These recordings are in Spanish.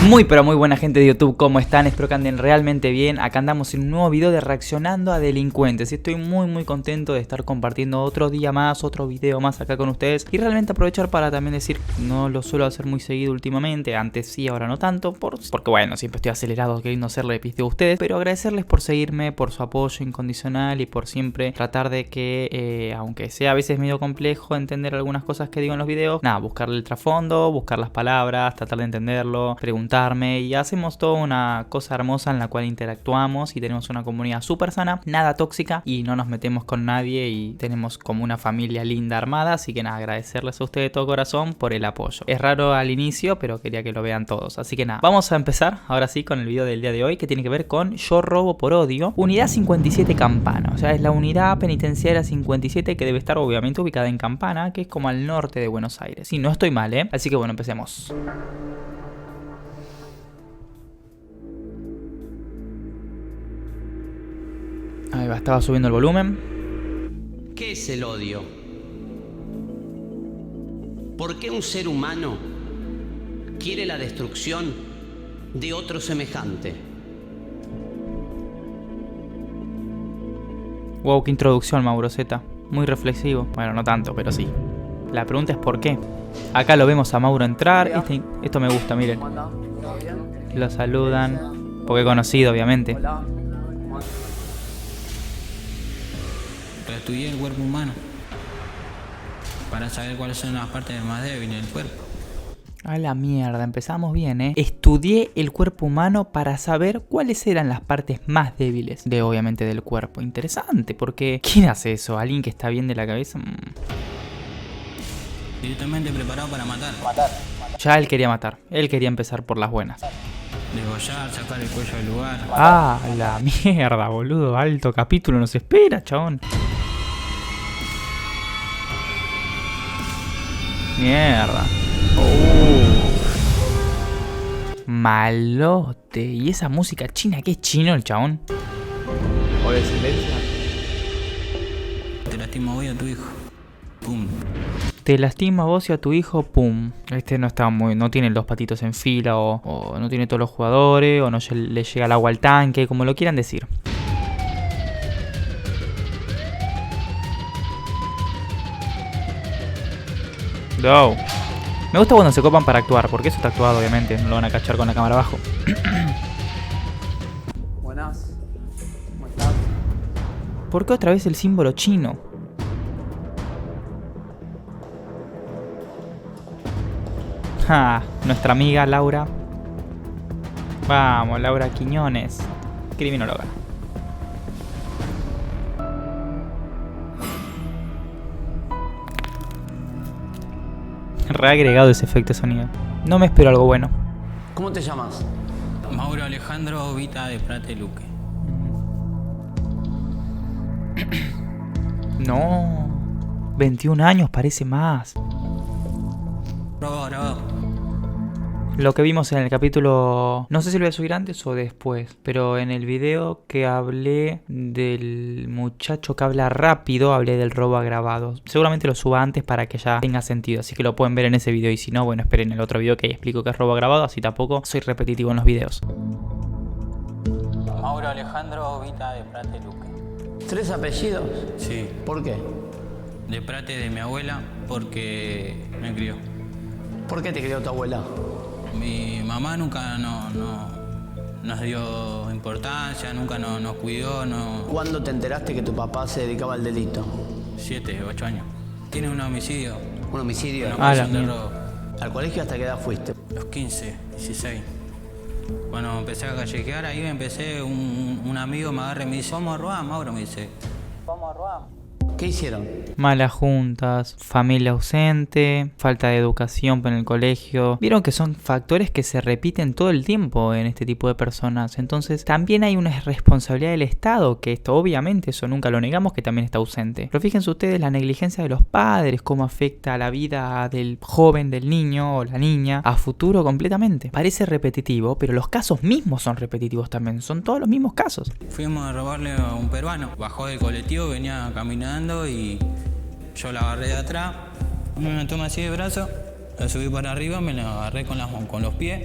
Muy pero muy buena gente de YouTube, ¿cómo están? Espero que anden realmente bien. Acá andamos en un nuevo video de reaccionando a delincuentes. Y estoy muy contento de estar compartiendo otro día más, otro video más acá con ustedes. Y realmente aprovechar para también decir, no lo suelo hacer muy seguido últimamente. Antes sí, ahora no tanto, porque bueno, siempre estoy acelerado queriendo hacerle pisteo a ustedes. Pero agradecerles por seguirme, por su apoyo incondicional y por siempre tratar de que, aunque sea a veces medio complejo entender algunas cosas que digo en los videos, nada, buscarle el trasfondo, buscar las palabras, tratar de entenderlo, preguntarme, y hacemos toda una cosa hermosa en la cual interactuamos y tenemos una comunidad súper sana, nada tóxica y no nos metemos con nadie y tenemos como una familia linda armada. Así que nada, agradecerles a ustedes de todo corazón por el apoyo. Es raro al inicio, pero quería que lo vean todos. Así que nada, vamos a empezar ahora sí con el video del día de hoy, que tiene que ver con Yo robo por odio. Unidad 57 Campana, o sea, es la unidad penitenciaria 57 que debe estar obviamente ubicada en Campana, que es como al norte de Buenos Aires. Sí, no estoy mal, ¿eh? Así que bueno, empecemos. Ahí va, estaba subiendo el volumen. ¿Qué es el odio? ¿Por qué un ser humano quiere la destrucción de otro semejante? Wow, qué introducción, Mauro Z. Muy reflexivo. Bueno, no tanto, pero sí. La pregunta es ¿por qué? Acá lo vemos a Mauro entrar. Esto me gusta, miren. Lo saludan. Porque conocido, obviamente. Estudié el cuerpo humano para saber cuáles son las partes más débiles del cuerpo. A la mierda, empezamos bien, ¿eh? Estudié el cuerpo humano para saber cuáles eran las partes más débiles obviamente, del cuerpo. Interesante, porque ¿quién hace eso? ¿Alguien que está bien de la cabeza? Directamente preparado para matar. Ya él quería matar, él quería empezar por las buenas. Degollar, sacar el cuello del lugar. Ah, la mierda, boludo. Alto capítulo nos espera, chabón. Mierda. Malote. ¿Y esa música china? ¿Qué es chino el chabón? ¿O de silencio? Te lastima hoy a tu hijo. Pum. Te lastima a vos y a tu hijo, pum. Este no está no tiene los patitos en fila, o no tiene todos los jugadores, o no le llega el agua al tanque, como lo quieran decir. Go. Me gusta cuando se copan para actuar, porque eso está actuado, obviamente. No lo van a cachar con la cámara abajo. Buenas. ¿Cómo estás? ¿Por qué otra vez el símbolo chino? Ja, nuestra amiga Laura. Vamos, Laura Quiñones, criminóloga. Reagregado ese efecto de sonido. No me espero algo bueno. ¿Cómo te llamas? Mauro Alejandro Vita de Prate Luque. No, 21 años parece más. Grabado. Lo que vimos en el capítulo, no sé si lo voy a subir antes o después, pero en el video que hablé del muchacho que habla rápido, hablé del robo agravado. Seguramente lo suba antes para que ya tenga sentido, así que lo pueden ver en ese video, y si no, bueno, esperen el otro video que ahí explico qué es robo agravado, así tampoco soy repetitivo en los videos. Mauro Alejandro Vita de Prate Luque. 3 apellidos. Sí. ¿Por qué? De Prate de mi abuela porque me crió. ¿Por qué te crió tu abuela? Mi mamá nunca nos dio importancia, nunca nos cuidó, no. ¿Cuándo te enteraste que tu papá se dedicaba al delito? 7, 8 años. Tiene un homicidio. ¿Un homicidio? Una Ah, la acusación de mierda. robo. ¿Al colegio hasta qué edad fuiste? Los 15, 16. Cuando empecé a callejear, ahí me empecé, un amigo me agarra y me dice, vamos a robar, Mauro, me dice. Vamos a robar. ¿Qué hicieron? Malas juntas, familia ausente, falta de educación en el colegio. Vieron que son factores que se repiten todo el tiempo en este tipo de personas. Entonces también hay una responsabilidad del Estado, que esto obviamente, eso nunca lo negamos, que también está ausente. Pero fíjense ustedes la negligencia de los padres, cómo afecta a la vida del joven, del niño o la niña a futuro completamente. Parece repetitivo, pero los casos mismos son repetitivos también. Son todos los mismos casos. Fuimos a robarle a un peruano. Bajó del colectivo, venía caminando y yo la agarré de atrás. Me tomé así de brazo, la subí para arriba, me la agarré con los pies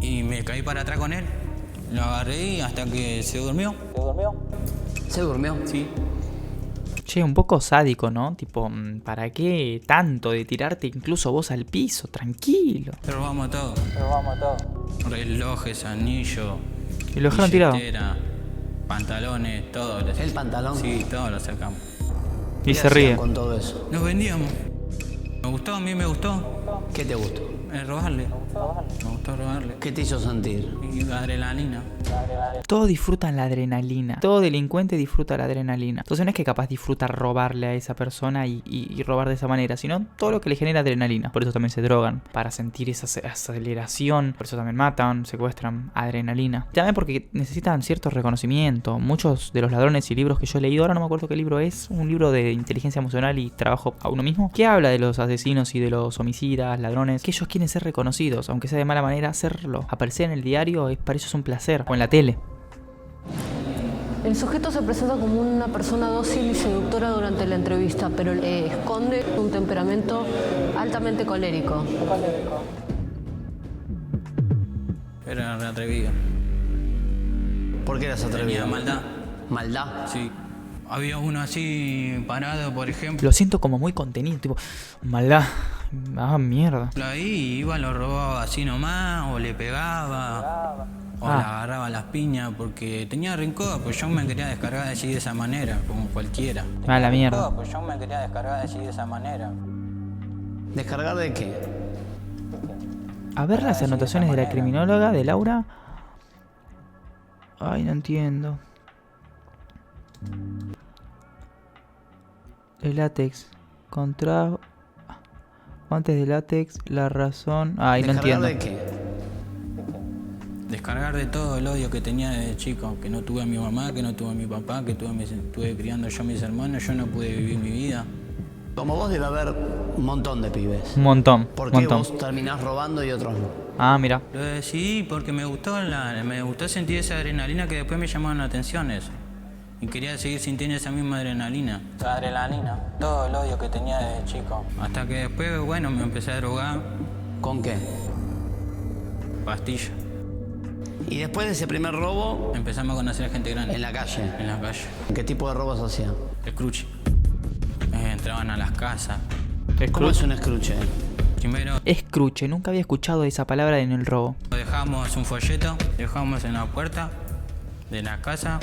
y me caí para atrás con él. Lo agarré y hasta que se durmió. ¿Se durmió? Sí. Che, un poco sádico, ¿no? Tipo, ¿para qué tanto de tirarte incluso vos al piso? Tranquilo. Le robamos todo. Relojes, anillos. ¿Y lo dejaron tirado? billetera, pantalones, todo. ¿El pantalón? Sí, todo lo sacamos. Y ¿Qué se hacían ríe. con todo eso? Nos vendíamos. Me gustó, a mí me gustó. ¿Qué te gustó? Robarle. Me gustó robarle. ¿Qué te hizo sentir? Y adrenalina. Todos disfrutan la adrenalina. Todo delincuente disfruta la adrenalina. Entonces no es que capaz disfruta robarle a esa persona y robar de esa manera, sino todo lo que le genera adrenalina. Por eso también se drogan, para sentir esa aceleración. Por eso también matan, secuestran, adrenalina. También porque necesitan cierto reconocimiento. Muchos de los ladrones y libros que yo he leído, ahora no me acuerdo qué libro es, un libro de inteligencia emocional y trabajo a uno mismo, que habla de los asesinos y de los homicidas, ladrones, que ellos quieren ser reconocidos, aunque sea de mala manera hacerlo. Aparecer en el diario para ellos es un placer, o en la tele. El sujeto se presenta como una persona dócil y seductora durante la entrevista, pero esconde un temperamento altamente colérico. Era re atrevido. ¿Por qué eras atrevido? Tenía maldad. ¿Maldad? Sí. Había uno así parado, por ejemplo. Lo siento como muy contenido, tipo, maldad. Ah, mierda. Ahí iba, lo robaba así nomás, o le pegaba, o le agarraba las piñas, porque tenía rencor, pues yo me quería descargar así de esa manera, como cualquiera. Ah, la mierda. Pues yo me quería descargar así de esa manera. ¿Descargar de qué? A ver las anotaciones de la criminóloga de Laura. Ay, no entiendo. El látex. Contra... Antes de látex, la razón... Ay, no entiendo. ¿Descargar de qué? Descargar de todo el odio que tenía desde chico, que no tuve a mi mamá, que no tuve a mi papá, que estuve criando yo a mis hermanos, yo no pude vivir mi vida. Como vos debe haber un montón de pibes. Un montón. ¿Por qué vos terminás robando y otros no? Ah, mira. Lo decidí porque me gustó sentir esa adrenalina que después me llamaban la atención eso. Y quería seguir sintiendo esa misma adrenalina. Esa adrenalina, todo el odio que tenía desde chico. Hasta que después, bueno, me empecé a drogar. ¿Con qué? Pastillas. Y después de ese primer robo, Empezamos a conocer gente grande. en la calle. En la calle. ¿Qué tipo de robos hacían? Escruche. Entraban a las casas. ¿Cómo es un escruche? Primero Escruche, nunca había escuchado esa palabra en el robo. dejamos un folleto, dejamos en la puerta de la casa.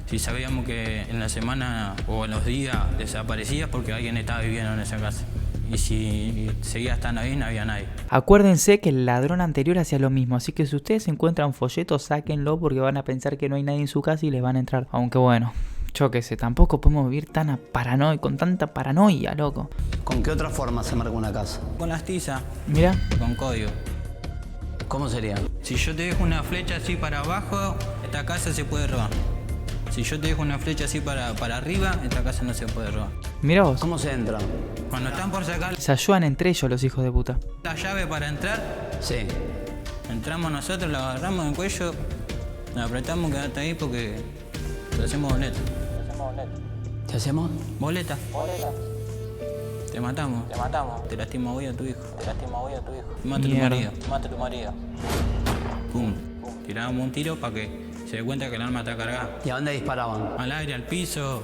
Si sabíamos que en la semana o en los días desaparecías porque alguien estaba viviendo en esa casa. Y si seguía estando ahí, no había nadie. Acuérdense que el ladrón anterior hacía lo mismo, así que si ustedes encuentran folletos, sáquenlo porque van a pensar que no hay nadie en su casa y les van a entrar. Aunque bueno, yo qué sé, tampoco podemos vivir tan con tanta paranoia, loco. ¿Con qué otra forma se marca una casa? Con las tizas, Mira, con código. ¿Cómo sería? Si yo te dejo una flecha así para abajo, esta casa se puede robar. Si yo te dejo una flecha así para arriba, esta casa no se puede robar. mira vos. ¿Cómo se entra? Cuando están por sacar Se ayudan entre ellos los hijos de puta. la llave para entrar, Sí. entramos nosotros, la agarramos del cuello, la apretamos, quedate ahí porque te hacemos boleta. ¿Qué hacemos? ¿Boleta? Te matamos. Te lastima hoy a tu hijo. Te mata tu Mierda. marido. Pum. Tirábamos un tiro para que se dé cuenta que el arma está cargada. ¿Y a dónde disparaban? Al aire, al piso,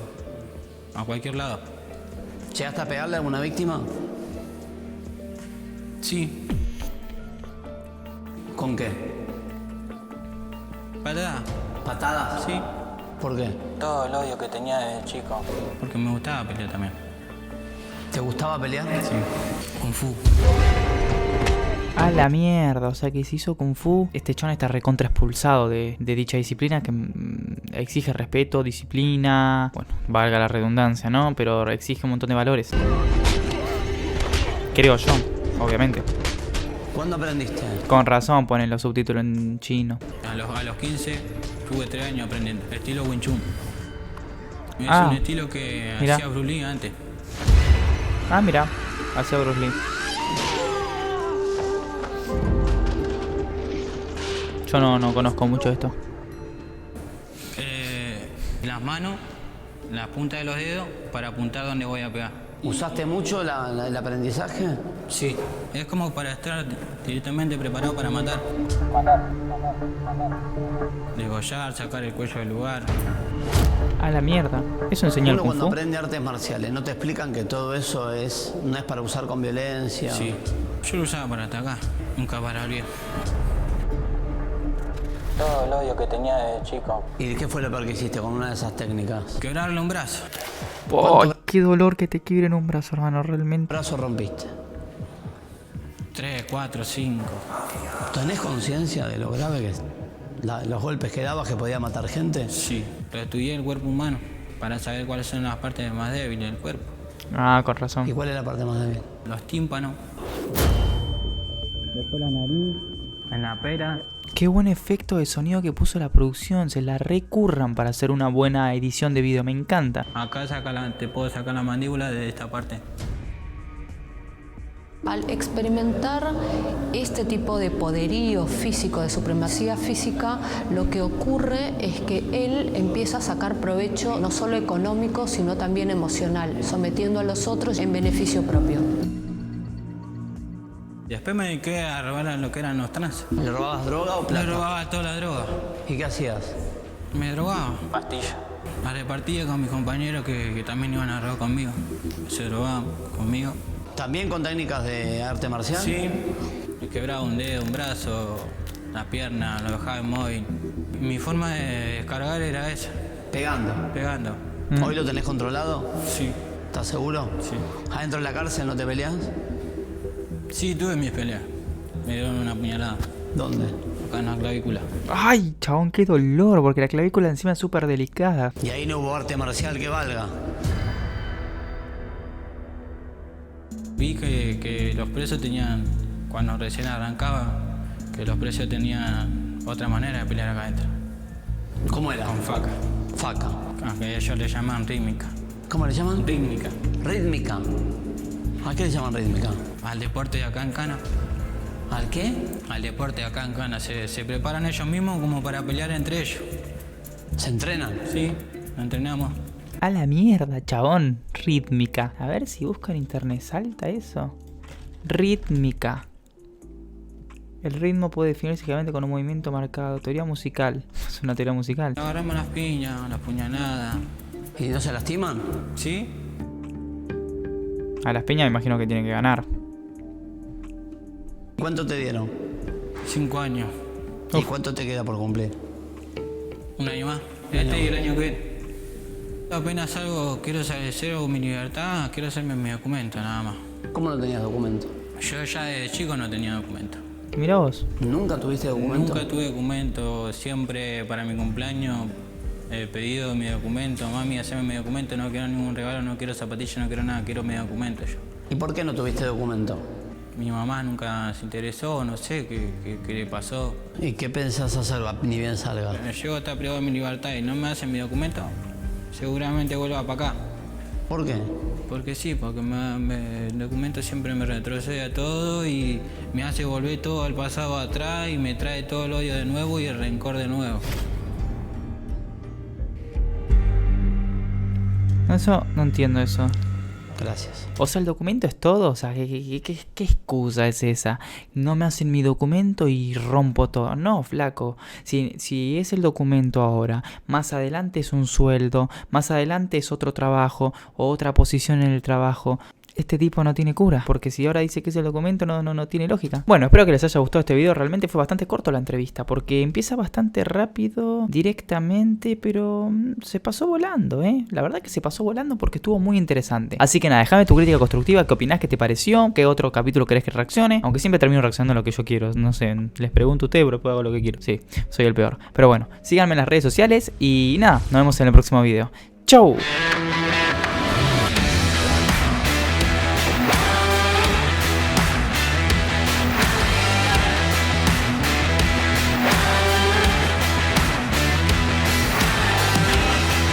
a cualquier lado. ¿Llegaste a pegarle a alguna víctima? Sí. ¿Con qué? Patada. ¿Patadas? Sí. ¿Por qué? Todo el odio que tenía desde chico. Porque me gustaba pelear también. ¿Te gustaba pelear? Sí. Kung Fu. A la mierda, o sea que se hizo Kung Fu. Este chon está recontra expulsado de dicha disciplina que exige respeto, disciplina. Bueno, valga la redundancia, ¿no? Pero exige un montón de valores. Creo yo, obviamente. ¿Cuándo aprendiste? Con razón ponen los subtítulos en chino. A los 15 tuve 3 años aprendiendo. Estilo Wing Chun. Es Ah, un estilo que mirá. hacía Bruce Lee antes. Ah, mira, hacia Bruce Lee. Yo no conozco mucho esto. Las manos, la punta de los dedos para apuntar donde voy a pegar. ¿Usaste mucho el aprendizaje? Sí. Es como para estar directamente preparado para matar. Degollar, sacar el cuello del lugar. A la mierda. Eso enseña el Uno Kung cuando Fu. aprende artes marciales, ¿no te explican que todo eso no es para usar con violencia? Sí. Yo lo usaba para atacar, nunca para abrir. Todo el odio que tenía desde chico. ¿Y qué fue lo peor que hiciste con una de esas técnicas? Quebrarle un brazo. ¡Ay, qué dolor que te quiebren un brazo, hermano! Realmente. ¿Qué brazo rompiste? 3, 4, 5. ¿Tenés conciencia de lo grave que los golpes que dabas que podía matar gente? Sí. Pero estudié el cuerpo humano para saber cuáles son las partes más débiles del cuerpo. Ah, con ¿Y razón. cuál es la parte más débil? Los tímpanos. Después la nariz. En la pera. Qué buen efecto de sonido que puso la producción. Se la recurran para hacer una buena edición de video. Me encanta. Acá te puedo sacar la mandíbula de esta parte. Al experimentar este tipo de poderío físico, de supremacía física, lo que ocurre es que él empieza a sacar provecho no solo económico, sino también emocional, sometiendo a los otros en beneficio propio. Después me dediqué a robar lo que eran los trans. ¿Le robabas droga o Le plata? robaba toda la droga. ¿Y qué hacías? Me drogaba. Pastilla. La repartía con mis compañeros que también iban a robar conmigo. Se drogaban conmigo. ¿También con técnicas de arte marcial? Sí. Me quebraba un dedo, un brazo, la pierna, lo dejaba inmóvil. Mi forma de descargar era esa, Pegando. pegando. ¿Hoy lo tenés controlado? Sí, ¿Estás seguro? sí. ¿Adentro de la cárcel no te peleas? Sí, tuve mis peleas. Me dieron una puñalada ¿Dónde? acá en la clavícula. ¡Ay, chabón, qué dolor! Porque la clavícula encima es súper delicada. Y ahí no hubo arte marcial que valga. Vi que los presos tenían, cuando recién arrancaba, que los presos tenían otra manera de pelear acá adentro. ¿Cómo era? Con faca. Faca. Que ellos le llaman rítmica. ¿Cómo le llaman? Rítmica. Rítmica. ¿A qué le llaman rítmica? Al deporte de acá en Cana. ¿Al qué? Al deporte de acá en Cana. Se preparan ellos mismos como para pelear entre ellos. ¿Se entrenan? Sí, lo entrenamos. A la mierda, chabón. Rítmica. A ver si busco en internet. ¿Salta eso? Rítmica. El ritmo puede definirse claramente con un movimiento marcado. Teoría musical. Es una teoría musical. Nos agarramos las piñas, las puñaladas. ¿Y no se lastiman? ¿Sí? A las peñas me imagino que tienen que ganar. ¿Cuánto te dieron? 5 años. ¿Y cuánto te queda por cumplir? Un año más. Este y el año que viene. Apenas salgo, quiero hacer mi libertad, quiero hacerme mi documento, nada más. ¿Cómo no tenías documento? Yo ya de chico no tenía documento. Mirá vos. ¿Nunca tuviste documento? Nunca tuve documento, siempre para mi cumpleaños he pedido mi documento. Mami, haceme mi documento, no quiero ningún regalo, no quiero zapatillas, no quiero nada, quiero mi documento yo. ¿Y por qué no tuviste documento? Mi mamá nunca se interesó, no sé qué le pasó. ¿Y qué pensás hacer ni bien salga? Llego a estar privado de mi libertad y no me hacen mi documento, seguramente vuelva para acá. ¿Por qué? Porque sí, porque el documento siempre me retrocede a todo y me hace volver todo al pasado atrás y me trae todo el odio de nuevo y el rencor de nuevo. Eso, no entiendo eso. Gracias. O sea, el documento es todo. O sea, ¿qué excusa es esa? No me hacen mi documento y rompo todo. No, flaco. Si es el documento ahora, más adelante es un sueldo, más adelante es otro trabajo o otra posición en el trabajo. Este tipo no tiene cura, porque si ahora dice que es el documento no tiene lógica. Bueno, espero que les haya gustado este video. Realmente fue bastante corto la entrevista, porque empieza bastante rápido, directamente, pero se pasó volando, La verdad que se pasó volando porque estuvo muy interesante. Así que nada, déjame tu crítica constructiva, qué opinás, qué te pareció, qué otro capítulo querés que reaccione. Aunque siempre termino reaccionando a lo que yo quiero, no sé, les pregunto a ustedes, pero después hago lo que quiero. Sí, soy el peor. Pero bueno, síganme en las redes sociales y nada, nos vemos en el próximo video. ¡Chau!